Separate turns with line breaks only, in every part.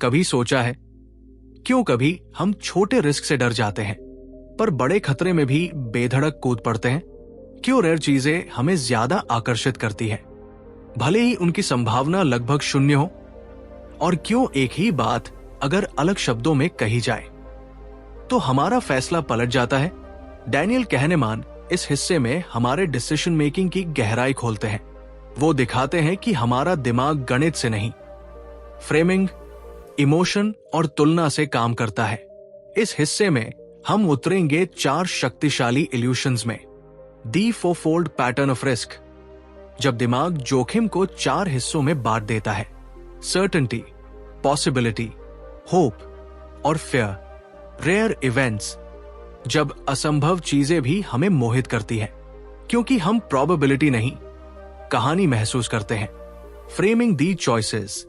कभी सोचा है क्यों कभी हम छोटे रिस्क से डर जाते हैं पर बड़े खतरे में भी बेधड़क कूद पड़ते हैं? क्यों रेयर चीजें हमें ज्यादा आकर्षित करती हैं, भले ही उनकी संभावना लगभग शून्य हो? और क्यों एक ही बात अगर अलग शब्दों में कही जाए तो हमारा फैसला पलट जाता है? डैनियल कहनेमान इस हिस्से में हमारे डिसीजन मेकिंग की गहराई खोलते हैं। वो दिखाते हैं कि हमारा दिमाग गणित से नहीं, फ्रेमिंग, इमोशन और तुलना से काम करता है। इस हिस्से में हम उतरेंगे 4 शक्तिशाली इल्यूशंस में। दी फोरफोल्ड पैटर्न ऑफ रिस्क, जब दिमाग जोखिम को 4 हिस्सों में बांट देता है, सर्टेनिटी, पॉसिबिलिटी, होप और फियर। रेयर इवेंट्स, जब असंभव चीजें भी हमें मोहित करती हैं क्योंकि हम प्रोबेबिलिटी नहीं, कहानी महसूस करते हैं। फ्रेमिंग दी चॉइसेस,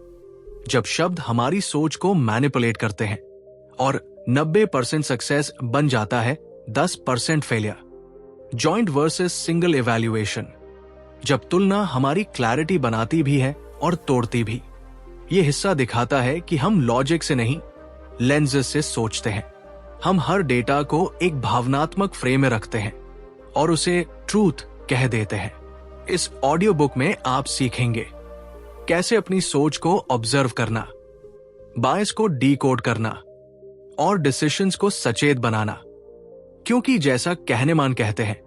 जब शब्द हमारी सोच को मैनिपुलेट करते हैं और 90% सक्सेस बन जाता है 10% failure. Joint versus single evaluation, जब तुलना हमारी क्लैरिटी बनाती भी है और तोड़ती भी। यह हिस्सा दिखाता है कि हम लॉजिक से नहीं, लेंसेज से सोचते हैं। हम हर डेटा को एक भावनात्मक फ्रेम में रखते हैं और उसे ट्रूथ कह देते हैं। इस ऑडियो बुक में आप सीखेंगे कैसे अपनी सोच को ऑब्जर्व करना, बायस को डीकोड करना और डिसीजंस को सचेत बनाना। क्योंकि जैसा कहनेमान कहते हैं,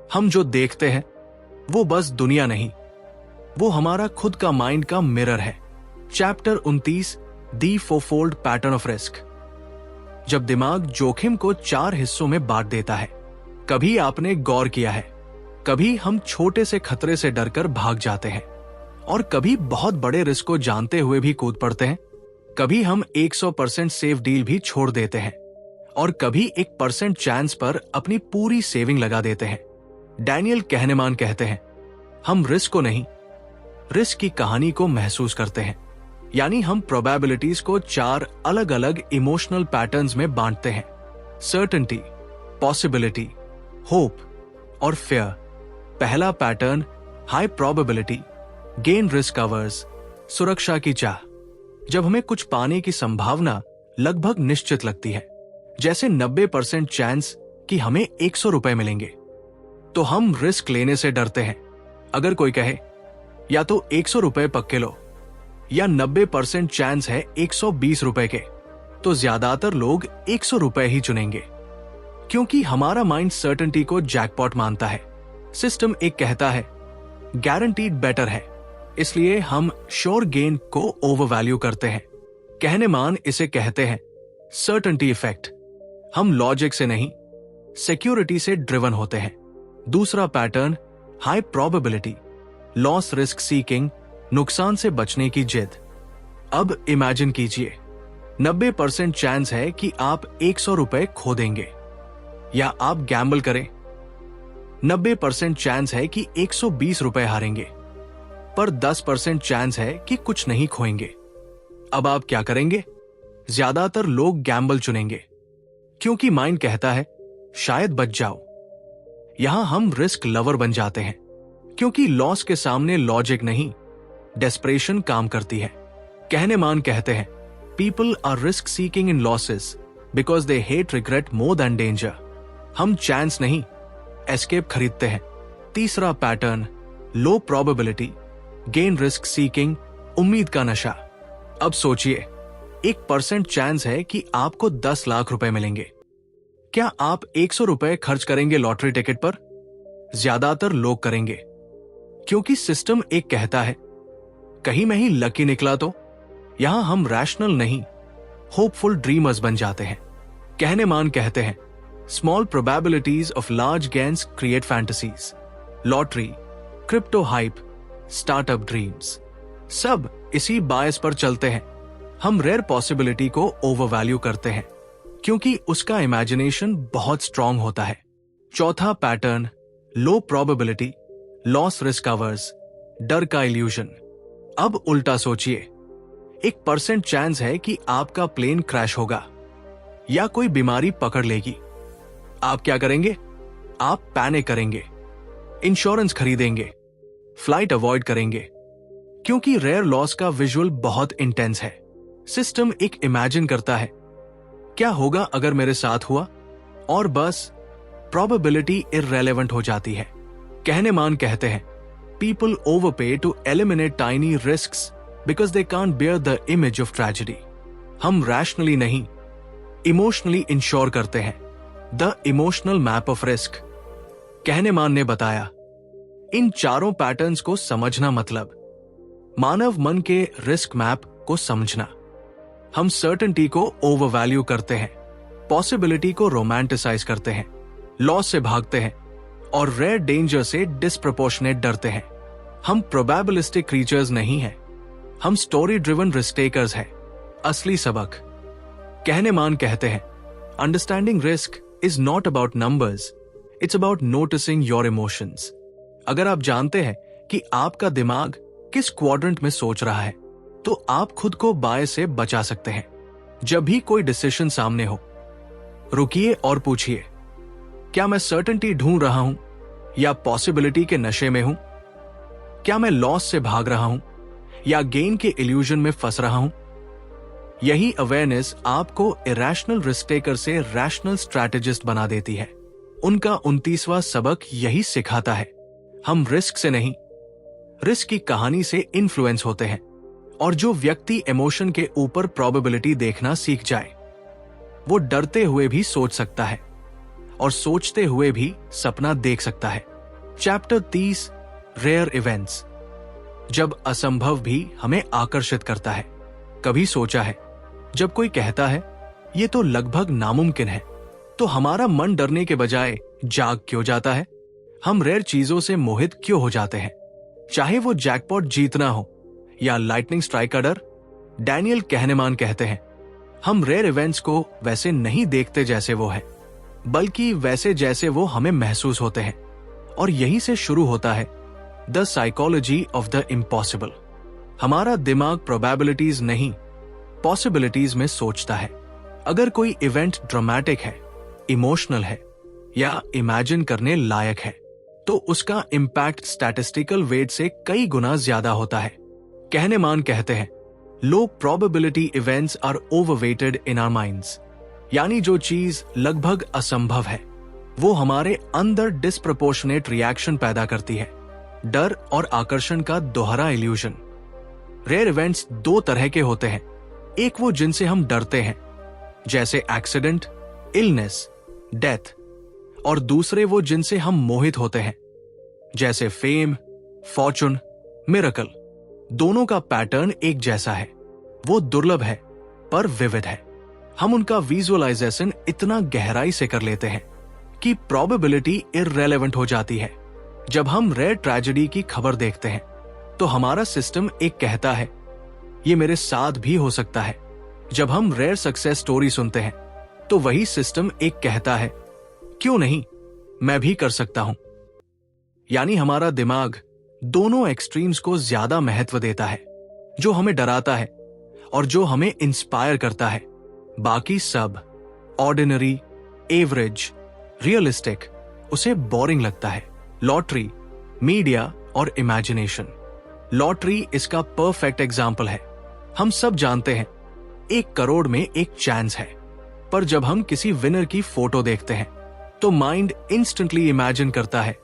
हम जो देखते हैं वो बस दुनिया नहीं, वो हमारा खुद का माइंड का मिरर है। Chapter 29, the fourfold pattern of risk, जब दिमाग जोखिम को 4 हिस्सों में बांट देता है। कभी आपने गौर किया है, कभी हम छोटे से खतरे से डरकर भाग जाते हैं और कभी बहुत बड़े रिस्क को जानते हुए भी कूद पड़ते हैं। कभी हम 100% सेफ डील भी छोड़ देते हैं और कभी 1% चांस पर अपनी पूरी सेविंग लगा देते हैं। डैनियल कहनेमान कहते हैं, हम रिस्क को नहीं, रिस्क की कहानी को महसूस करते हैं। यानी हम प्रोबेबिलिटीज को 4 अलग अलग इमोशनल पैटर्न्स में बांटते हैं, सर्टेनिटी, पॉसिबिलिटी, होप और फियर। पहला pattern, high probability, gain risk covers, सुरक्षा की चाह, जब हमें कुछ पाने की संभावना लगभग निश्चित लगती है, जैसे 90% चांस कि हमें 100 रुपए मिलेंगे, तो हम रिस्क लेने से डरते हैं। अगर कोई कहे या तो 100 रुपए पक्के लो या 90% चांस है 120 रुपए के, तो ज्यादातर लोग 100 रुपए ही चुनेंगे क्योंकि हमारा माइंड सर्टेनिटी को जैकपॉट मानता है। सिस्टम एक कहता है गारंटीड बेटर है, इसलिए हम श्योर गेन को ओवरवैल्यू करते हैं। कहनेमान इसे कहते हैं सर्टेनिटी इफेक्ट। हम लॉजिक से नहीं, सिक्योरिटी से ड्रिवन होते हैं। दूसरा pattern, high probability, loss risk seeking, नुकसान से बचने की जिद। अब इमेजिन कीजिए 90% चांस है कि आप 100 रुपए खो देंगे या आप गैम्बल करें। 90% चांस है कि 120 रुपए हारेंगे, पर 10% चांस है कि कुछ नहीं खोएंगे। अब आप क्या करेंगे? ज्यादातर लोग गैम्बल चुनेंगे क्योंकि माइंड कहता है शायद बच जाओ। यहां हम रिस्क लवर बन जाते हैं क्योंकि लॉस के सामने लॉजिक नहीं, डेस्परेशन काम करती है। कहनेमान कहते हैं people are risk seeking in losses because they hate regret more than danger. हम चांस नहीं, एस्केप खरीदते हैं। तीसरा pattern, low probability, gain risk seeking, उम्मीद का नशा। अब सोचिए 1% चांस है कि आपको 10 लाख रुपए मिलेंगे। क्या आप 100 रुपए खर्च करेंगे लॉटरी टिकट पर? ज्यादातर लोग करेंगे क्योंकि सिस्टम एक कहता है कहीं मैं ही लकी निकला तो। यहां हम रैशनल नहीं, होपफुल ड्रीमर्स बन जाते हैं। कहनेमान कहते हैं small probabilities of large gains create fantasies. Lottery, crypto hype, startup dreams, सब इसी बायस पर चलते हैं। हम रेयर पॉसिबिलिटी को ओवरवैल्यू करते हैं क्योंकि उसका इमेजिनेशन बहुत स्ट्रांग होता है। चौथा pattern, low probability, loss risk covers, डर का इल्यूजन। अब उल्टा सोचिए, 1% चांस है कि आपका प्लेन क्रैश होगा या कोई बीमारी पकड़ लेगी। आप क्या करेंगे? आप पैनिक करेंगे, इंश्योरेंस खरीदेंगे, फ्लाइट अवॉइड करेंगे क्योंकि रेयर लॉस का विजुअल बहुत इंटेंस है। सिस्टम एक इमेजिन करता है, क्या होगा अगर मेरे साथ हुआ, और बस प्रोबेबिलिटी इररेलेवेंट हो जाती है। कहनेमान कहते हैं, people overpay to eliminate tiny risks because they can't bear the image of tragedy. हम रैशनली नहीं, इमोशनली इंश्योर करते हैं, the emotional map of risk. Kahneman ने बताया, इन चारों पैटर्न्स को समझना मतलब मानव मन के रिस्क मैप को समझना। हम सर्टेनिटी को ओवरवैल्यू करते हैं, पॉसिबिलिटी को रोमांटिसाइज करते हैं, लॉस से भागते हैं और रेयर डेंजर से डिस्प्रोपोर्शनेट डरते हैं। हम प्रोबेबिलिस्टिक क्रीचर्स नहीं हैं, हम स्टोरी ड्रिवन रिस्क टेकर्स हैं। असली सबक, कहनेमान कहते हैं, understanding risk is not about numbers, it's about noticing your emotions. अगर आप जानते हैं कि आपका दिमाग किस क्वाड्रेंट में सोच रहा है, तो आप खुद को बाय से बचा सकते हैं। जब भी कोई डिसीजन सामने हो, रुकिए और पूछिए, क्या मैं सर्टेनिटी ढूंढ रहा हूं या पॉसिबिलिटी के नशे में हूं? क्या मैं लॉस से भाग रहा हूं या गेन के इल्यूजन में फंस रहा हूं? यही अवेयरनेस आपको इरैशनल रिस्क टेकर से रैशनल स्ट्रैटेजिस्ट बना देती है। उनका 29वां सबक यही सिखाता है, हम रिस्क से नहीं, रिस्क की कहानी से इन्फ्लुएंस होते हैं। और जो व्यक्ति इमोशन के ऊपर प्रोबेबिलिटी देखना सीख जाए, वो डरते हुए भी सोच सकता है और सोचते हुए भी सपना देख सकता है। Chapter 30, rare events. जब असंभव भी हमें आकर्षित करता है। कभी सोचा है, जब कोई कहता है ये तो लगभग नामुमकिन है, तो हमारा मन डरने के बजाय जाग क्यों जाता है? हम रेयर चीजों से मोहित क्यों हो जाते हैं, चाहे वो जैकपॉट जीतना हो या लाइटनिंग स्ट्राइक का डर? डैनियल कहनेमान कहते हैं, हम रेयर इवेंट्स को वैसे नहीं देखते जैसे वो है, बल्कि वैसे जैसे वो हमें महसूस होते हैं। और यही से शुरू होता है the psychology of the impossible. हमारा दिमाग प्रोबेबिलिटीज नहीं, पॉसिबिलिटीज में सोचता है। अगर कोई इवेंट ड्रामेटिक है, इमोशनल है या इमेजिन करने लायक है, तो उसका इंपैक्ट स्टैटिस्टिकल वेट से कई गुना ज्यादा होता है। कहनेमान कहते हैं, low probability events are overweighted in our minds. यानी जो चीज लगभग असंभव है, वो हमारे अंदर डिस्प्रपोर्शनेट रिएक्शन पैदा करती है, डर और आकर्षण का दोहरा इल्यूजन। रेयर इवेंट्स दो तरह के होते हैं, एक वो जिनसे हम डरते हैं, जैसे एक्सीडेंट, इलनेस, डेथ, और दूसरे वो जिनसे हम मोहित होते हैं, जैसे फेम, फॉर्चून, मिरेकल। दोनों का पैटर्न एक जैसा है, वो दुर्लभ है पर विविध है। हम उनका विजुअलाइजेशन इतना गहराई से कर लेते हैं कि प्रोबेबिलिटी इररेलेवेंट हो जाती है। जब हम रेयर ट्रेजेडी की खबर देखते हैं, तो हमारा सिस्टम एक कहता है, ये मेरे साथ भी हो सकता है। जब हम रेयर सक्सेस स्टोरी सुनते हैं, तो वही सिस्टम एक कहता है, क्यों नहीं, मैं भी कर सकता हूं। यानी हमारा दिमाग दोनों एक्सट्रीम्स को ज्यादा महत्व देता है, जो हमें डराता है और जो हमें इंस्पायर करता है। बाकी सब, ऑर्डिनरी, एवरेज, रियलिस्टिक, उसे बोरिंग लगता है। लॉटरी, मीडिया और इमेजिनेशन। लॉटरी इसका परफेक्ट एग्जाम्पल है। हम सब जानते हैं 1 करोड़ में एक चांस है, पर जब हम किसी विनर की फोटो देखते हैं, तो माइंड इंस्टेंटली इमेजिन करता है,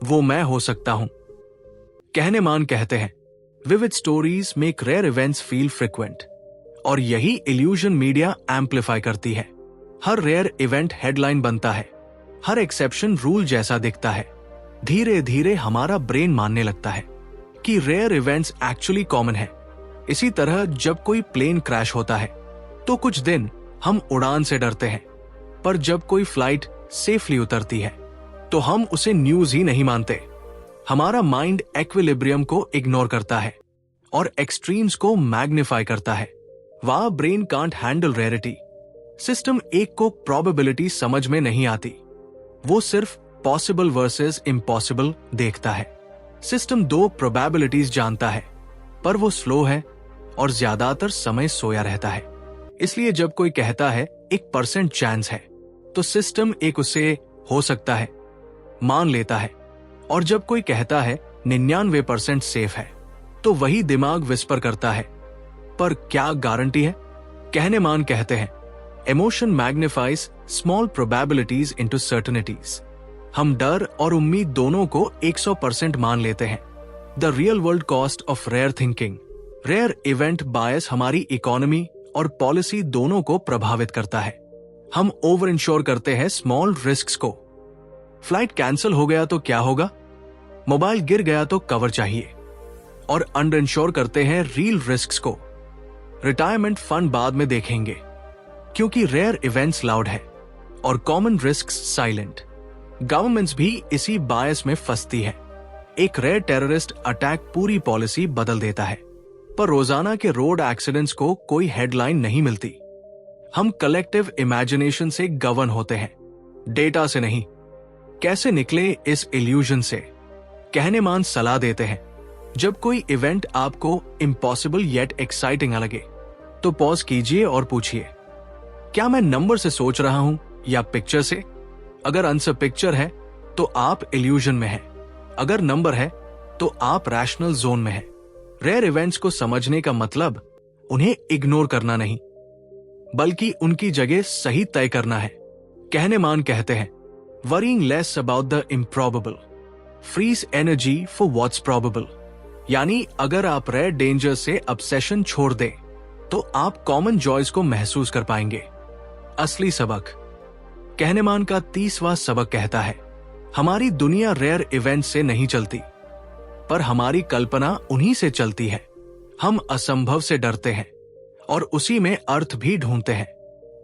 वो मैं हो सकता हूं। कहनेमान कहते हैं, vivid stories make rare events feel frequent. और यही इल्यूजन मीडिया एम्पलीफाई करती है। हर रेयर इवेंट हेडलाइन बनता है, हर एक्सेप्शन रूल जैसा दिखता है। धीरे धीरे हमारा ब्रेन मानने लगता है कि रेयर इवेंट्स एक्चुअली कॉमन है। इसी तरह जब कोई प्लेन क्रैश होता है, तो कुछ दिन हम उड़ान से डरते हैं, पर जब कोई फ्लाइट सेफली उतरती है, तो हम उसे न्यूज ही नहीं मानते। हमारा माइंड एक्विलिब्रियम को इग्नोर करता है और एक्सट्रीम्स को मैग्नीफाई करता है। वह brain can't handle rarity. System एक को प्रोबेबिलिटी समझ में नहीं आती, वो सिर्फ पॉसिबल वर्सेस इम्पॉसिबल देखता है। सिस्टम 2 प्रोबेबिलिटीज जानता है, पर वो स्लो है और ज्यादातर समय सोया रहता है। इसलिए जब कोई कहता है 1% चांस है, तो सिस्टम एक उसे हो सकता है मान लेता है। और जब कोई कहता है 99% सेफ है, तो वही दिमाग विस्पर करता है, पर क्या गारंटी है? कहनेमान कहते हैं, emotion magnifies small probabilities into certainties. हम डर और उम्मीद दोनों को 100% मान लेते हैं। The real world cost of rare thinking. Rare event bias हमारी इकोनॉमी और पॉलिसी दोनों को प्रभावित करता है। हम ओवर इंश्योर करते हैं स्मॉल रिस्क्स को। फ्लाइट कैंसिल हो गया तो क्या होगा? मोबाइल गिर गया तो कवर चाहिए। और अंडर इंश्योर करते हैं रियल रिस्क्स को। रिटायरमेंट फंड बाद में देखेंगे, क्योंकि रेयर इवेंट्स लाउड है और कॉमन रिस्क्स साइलेंट। गवर्नमेंट्स भी इसी बायस में फंसती है। एक रेयर टेररिस्ट अटैक पूरी पॉलिसी बदल देता है, पर रोजाना के रोड एक्सीडेंट्स को कोई हेडलाइन नहीं मिलती। हम कलेक्टिव इमेजिनेशन से गवर्न होते हैं, डेटा से नहीं। कैसे निकले इस इल्यूजन से? कहनेमान सलाह देते हैं, जब कोई इवेंट आपको इम्पॉसिबल येट एक्साइटिंग लगे तो पॉज कीजिए और पूछिए, क्या मैं नंबर से सोच रहा हूं या पिक्चर से? अगर आंसर पिक्चर है तो आप इल्यूजन में हैं, अगर नंबर है तो आप रैशनल जोन में हैं। रेयर इवेंट्स को समझने का मतलब उन्हें इग्नोर करना नहीं, बल्कि उनकी जगह सही तय करना है। कहनेमान कहते हैं, worrying less about the improbable freeze energy for what's probable. यानी अगर आप रेयर डेंजर से ऑब्सेशन छोड़ दें तो आप कॉमन जॉयज को महसूस कर पाएंगे। असली सबक। कहनेमान का 30वां सबक कहता है, हमारी दुनिया रेयर इवेंट से नहीं चलती, पर हमारी कल्पना उन्हीं से चलती है। हम असंभव से डरते हैं और उसी में अर्थ भी ढूंढते हैं,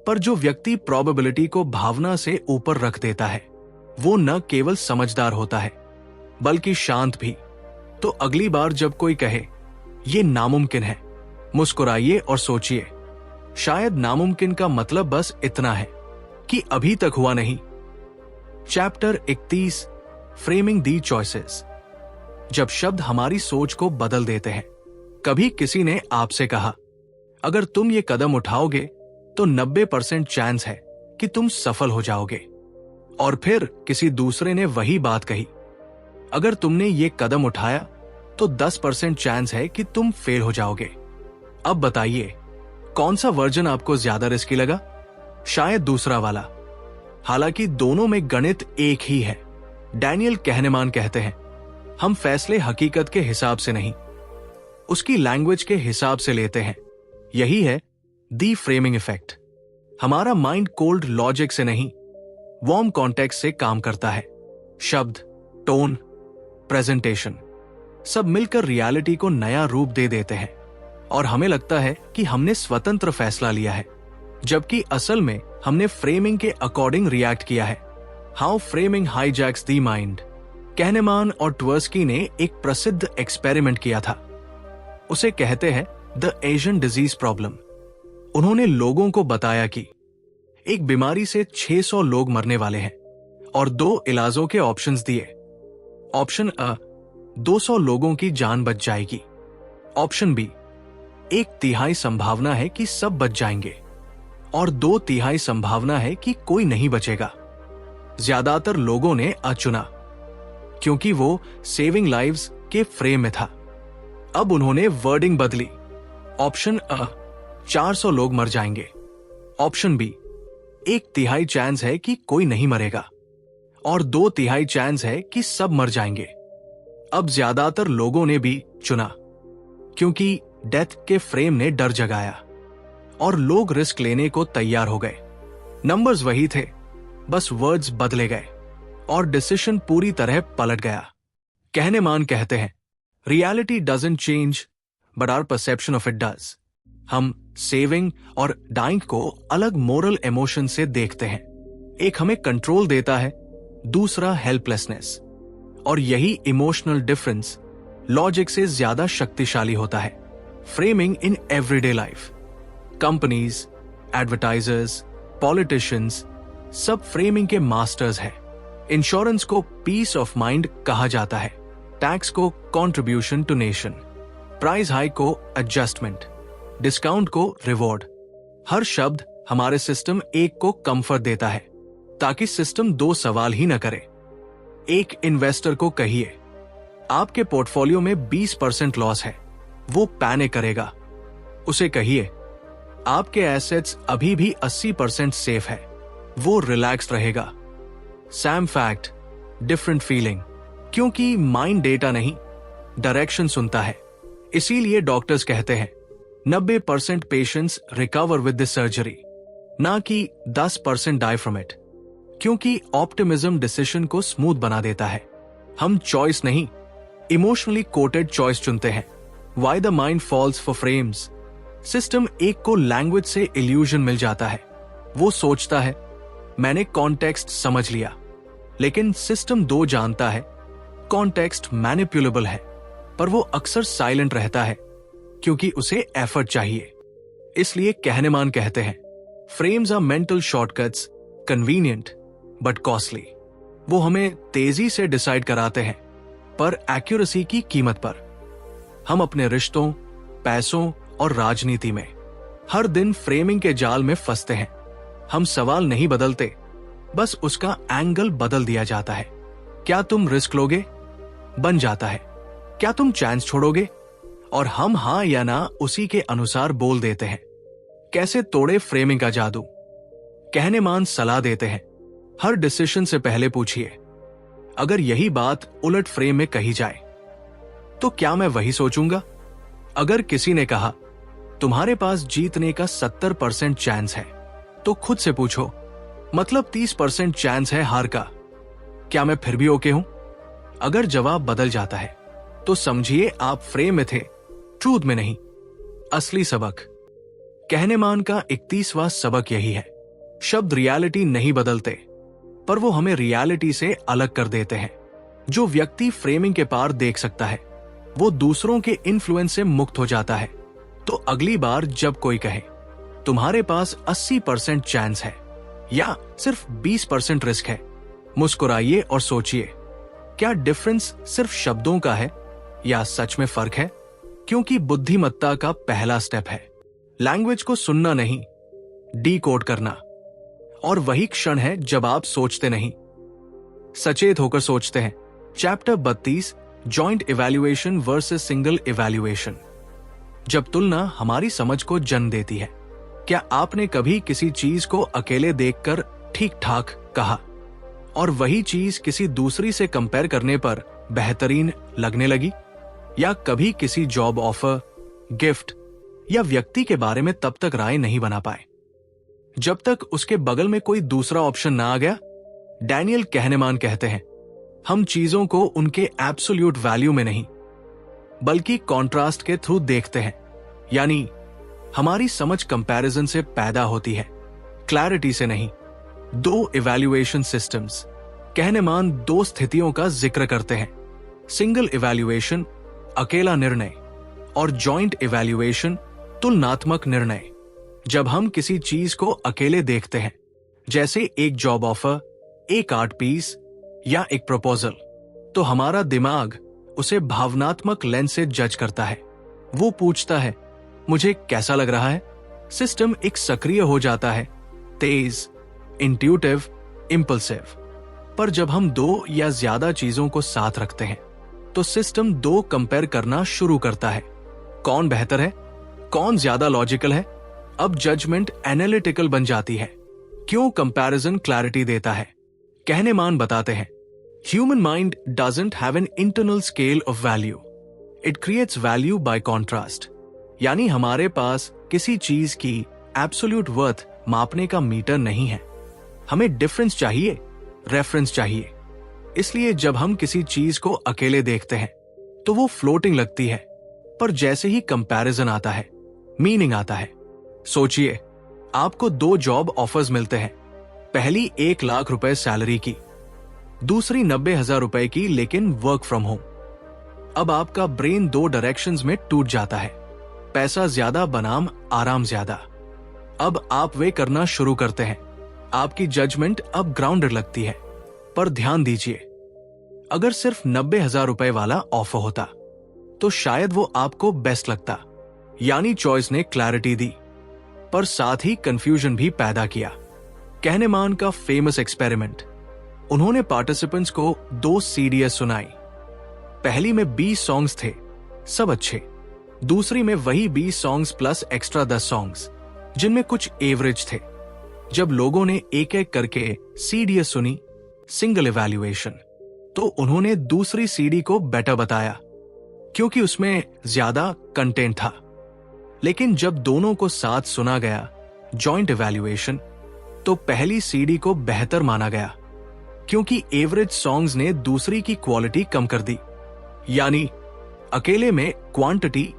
पर जो व्यक्ति प्रोबेबिलिटी को भावना से ऊपर रख देता है वो न केवल समझदार होता है बल्कि शांत भी। तो अगली बार जब कोई कहे ये नामुमकिन है, मुस्कुराइए और सोचिए, शायद नामुमकिन का मतलब बस इतना है कि अभी तक हुआ नहीं। चैप्टर 31, फ्रेमिंग दी चॉइसेस। जब शब्द हमारी सोच को बदल देते हैं। कभी किसी ने आपसे कहा, अगर तुम ये कदम उठाओगे तो 90% चांस है कि तुम सफल हो जाओगे। और फिर किसी दूसरे ने वही बात कही, अगर तुमने ये कदम उठाया तो 10% चांस है कि तुम फेल हो जाओगे। अब बताइए, कौन सा वर्जन आपको ज्यादा रिस्की लगा? शायद दूसरा वाला। हालांकि दोनों में गणित एक ही है। डैनियल कहनेमान कहते हैं, हम फैसले हकीकत के हिसाब से नहीं, उसकी लैंग्वेज के हिसाब से लेते हैं। यही है दी फ्रेमिंग इफेक्ट। हमारा माइंड कोल्ड लॉजिक से नहीं, वार्म कॉन्टेक्स्ट से काम करता है। शब्द, टोन, प्रेजेंटेशन सब मिलकर रियलिटी को नया रूप दे देते हैं और हमें लगता है कि हमने स्वतंत्र फैसला लिया है, जबकि असल में हमने फ्रेमिंग के अकॉर्डिंग रिएक्ट किया है। How framing hijacks the mind. Kahneman और ट्वर्स्की ने एक प्रसिद्ध एक्सपेरिमेंट किया था। उसे कहते हैं द एशियन डिजीज प्रॉब्लम। उन्होंने लोगों को बताया कि एक बीमारी से 600 लोग मरने वाले हैं और 2 इलाजों के ऑप्शंस दिए। ऑप्शन अ, 200 लोगों की जान बच जाएगी। ऑप्शन बी, 1/3 संभावना है कि सब बच जाएंगे और 2/3 संभावना है कि कोई नहीं बचेगा। ज्यादातर लोगों ने अ चुना क्योंकि वो सेविंग लाइव्स के फ्रेम में था। अब उन्होंने वर्डिंग बदली। ऑप्शन अ, 400 लोग मर जाएंगे। ऑप्शन बी, 1/3 चांस है कि कोई नहीं मरेगा और 2/3 चांस है कि सब मर जाएंगे। अब ज्यादातर लोगों ने भी चुना क्योंकि डेथ के फ्रेम ने डर जगाया और लोग रिस्क लेने को तैयार हो गए। नंबर्स वही थे, बस वर्ड्स बदले गए और डिसीजन पूरी तरह पलट गया। कहनेमान कहते हैं, reality doesn't change but our perception of it does. हम सेविंग और डाइंग को अलग मोरल इमोशन से देखते हैं। एक हमें कंट्रोल देता है, दूसरा हेल्पलेसनेस। और यही इमोशनल डिफरेंस लॉजिक से ज्यादा शक्तिशाली होता है। Framing in everyday life. Companies, advertisers, politicians सब फ्रेमिंग के मास्टर्स हैं। इंश्योरेंस को पीस ऑफ माइंड कहा जाता है, टैक्स को contribution to nation, price hike को एडजस्टमेंट, डिस्काउंट को रिवॉर्ड। हर शब्द हमारे सिस्टम एक को कंफर्ट देता है ताकि सिस्टम 2 सवाल ही न करे। एक इन्वेस्टर को कहिए, आपके पोर्टफोलियो में 20% लॉस है, वो पैनिक करेगा। उसे कहिए आपके एसेट्स अभी भी 80% सेफ है, वो रिलैक्स्ड रहेगा। सैम फैक्ट, डिफरेंट फीलिंग, क्योंकि माइंड डेटा नहीं, डायरेक्शन सुनता है। इसीलिए डॉक्टर्स कहते हैं 90% patients recover with this surgery, ना कि 10% डाई फ्रॉम इट, क्योंकि ऑप्टिमिज्म डिसीजन को स्मूथ बना देता है। हम चॉइस नहीं, इमोशनली कोटेड चॉइस चुनते हैं। Why the mind falls for frames. System एक को लैंग्वेज से इल्यूजन मिल जाता है। वो सोचता है मैंने कॉन्टेक्स्ट समझ लिया, लेकिन सिस्टम 2 जानता है कॉन्टेक्स्ट मैनिपुलेबल है, पर वो अक्सर साइलेंट रहता है क्योंकि उसे एफर्ट चाहिए। इसलिए कहनेमान कहते हैं frames are mental shortcuts, convenient but costly. वो हमें तेजी से डिसाइड कराते हैं, पर एक्यूरेसी की कीमत पर। हम अपने रिश्तों, पैसों और राजनीति में हर दिन फ्रेमिंग के जाल में फंसते हैं। हम सवाल नहीं बदलते, बस उसका एंगल बदल दिया जाता है। क्या तुम रिस्क लोगे? बन जाता है क्या तुम चांस छोड़ोगे? और हम हां या ना उसी के अनुसार बोल देते हैं। कैसे तोड़े फ्रेमिंग का जादू? कहनेमान सलाह देते हैं हर डिसीजन से पहले पूछिए अगर यही बात उलट फ्रेम में कही जाए तो क्या मैं वही सोचूंगा? अगर किसी ने कहा तुम्हारे पास जीतने का 70% चांस है, तो खुद से पूछो मतलब 30% चांस है हार का, क्या मैं फिर भी ओके हूं? अगर जवाब बदल जाता है तो समझिए आप फ्रेम में थे, ट्रूथ में नहीं। असली सबक, कहनेमान का 31वां सबक यही है, शब्द रियलिटी नहीं बदलते, पर वो हमें रियलिटी से अलग कर देते हैं। जो व्यक्ति फ्रेमिंग के पार देख सकता है, वो दूसरों के इन्फ्लुएंस से मुक्त हो जाता है। तो अगली बार जब कोई कहे तुम्हारे पास 80% चांस है या सिर्फ 20% रिस्क है, मुस्कुराइए और सोचिए क्या डिफरेंस सिर्फ शब्दों का है या सच में फर्क है? क्योंकि बुद्धिमत्ता का पहला स्टेप है लैंग्वेज को सुनना नहीं, डीकोड करना। और वही क्षण है जब आप सोचते नहीं, सचेत होकर सोचते हैं। Chapter 32, joint evaluation versus single evaluation. जब तुलना हमारी समझ को जन्म देती है। क्या आपने कभी किसी चीज को अकेले देखकर ठीक ठाक कहा और वही चीज किसी दूसरी से कंपेयर करने पर बेहतरीन लगने लगी? या कभी किसी जॉब ऑफर, गिफ्ट या व्यक्ति के बारे में तब तक राय नहीं बना पाए जब तक उसके बगल में कोई दूसरा ऑप्शन ना आ गया? डैनियल कहनेमान कहते हैं हम चीजों को उनके एब्सोल्यूट वैल्यू में नहीं बल्कि कॉन्ट्रास्ट के थ्रू देखते हैं। यानी हमारी समझ कंपैरिजन से पैदा होती है, क्लैरिटी से नहीं। 2 इवैल्यूएशन सिस्टम्स। कहनेमान 2 स्थितियों का जिक्र करते हैं, सिंगल इवैल्यूएशन अकेला निर्णय और जॉइंट इवैल्यूएशन तुलनात्मक निर्णय। जब हम किसी चीज को अकेले देखते हैं, जैसे एक जॉब ऑफर, एक आर्ट पीस या एक प्रपोजल, तो हमारा दिमाग उसे भावनात्मक लेंस से जज करता है। वो पूछता है मुझे कैसा लग रहा है? सिस्टम एक सक्रिय हो जाता है, तेज, इंट्यूटिव, इंपल्सिव। पर जब हम 2 या ज्यादा चीजों को साथ रखते हैं तो सिस्टम 2 कंपेयर करना शुरू करता है। कौन बेहतर है, कौन ज्यादा लॉजिकल है? अब जजमेंट एनालिटिकल बन जाती है। क्यों कंपैरिजन क्लैरिटी देता है? कहनेमान बताते हैं human mind doesn't have an internal scale of value, it creates value by contrast. यानी हमारे पास किसी चीज की एब्सोल्यूट वर्थ मापने का मीटर नहीं है, हमें डिफरेंस चाहिए, रेफरेंस चाहिए। इसलिए जब हम किसी चीज को अकेले देखते हैं तो वो फ्लोटिंग लगती है, पर जैसे ही कंपैरिजन आता है, मीनिंग आता है। सोचिए आपको 2 जॉब ऑफर्स मिलते हैं, पहली 1 लाख रुपए सैलरी की, दूसरी 90,000 रुपए की लेकिन वर्क फ्रॉम होम। अब आपका ब्रेन 2 डायरेक्शंस में टूट जाता है, पैसा ज्यादा बनाम आराम ज्यादा। अब आप वे करना शुरू करते हैं। आपकी जजमेंट अब ग्राउंडेड लगती है। पर ध्यान दीजिए, अगर सिर्फ 90,000 रुपए वाला ऑफर होता तो शायद वो आपको बेस्ट लगता। यानी चॉइस ने क्लैरिटी दी, पर साथ ही कंफ्यूजन भी पैदा किया। कहनेमान का फेमस एक्सपेरिमेंट, उन्होंने पार्टिसिपेंट्स को 2 सीडीएस सुनाई। पहली में 20 सॉन्ग्स थे, सब अच्छे, दूसरी में वही 20 सॉन्ग्स प्लस एक्स्ट्रा 10 सॉन्ग्स, जिनमें कुछ एवरेज थे। जब लोगों ने एक एक करके सीडी सुनी, सिंगल इवैल्यूएशन, तो उन्होंने दूसरी सीडी को बेटर बताया क्योंकि उसमें ज्यादा कंटेंट था। लेकिन जब दोनों को साथ सुना गया, जॉइंट इवैल्यूएशन, तो पहली सीडी को बेहतर माना गया क्योंकि एवरेज सॉन्ग्स ने दूसरी की क्वालिटी कम कर दी। यानी अकेले में क्वांटिटी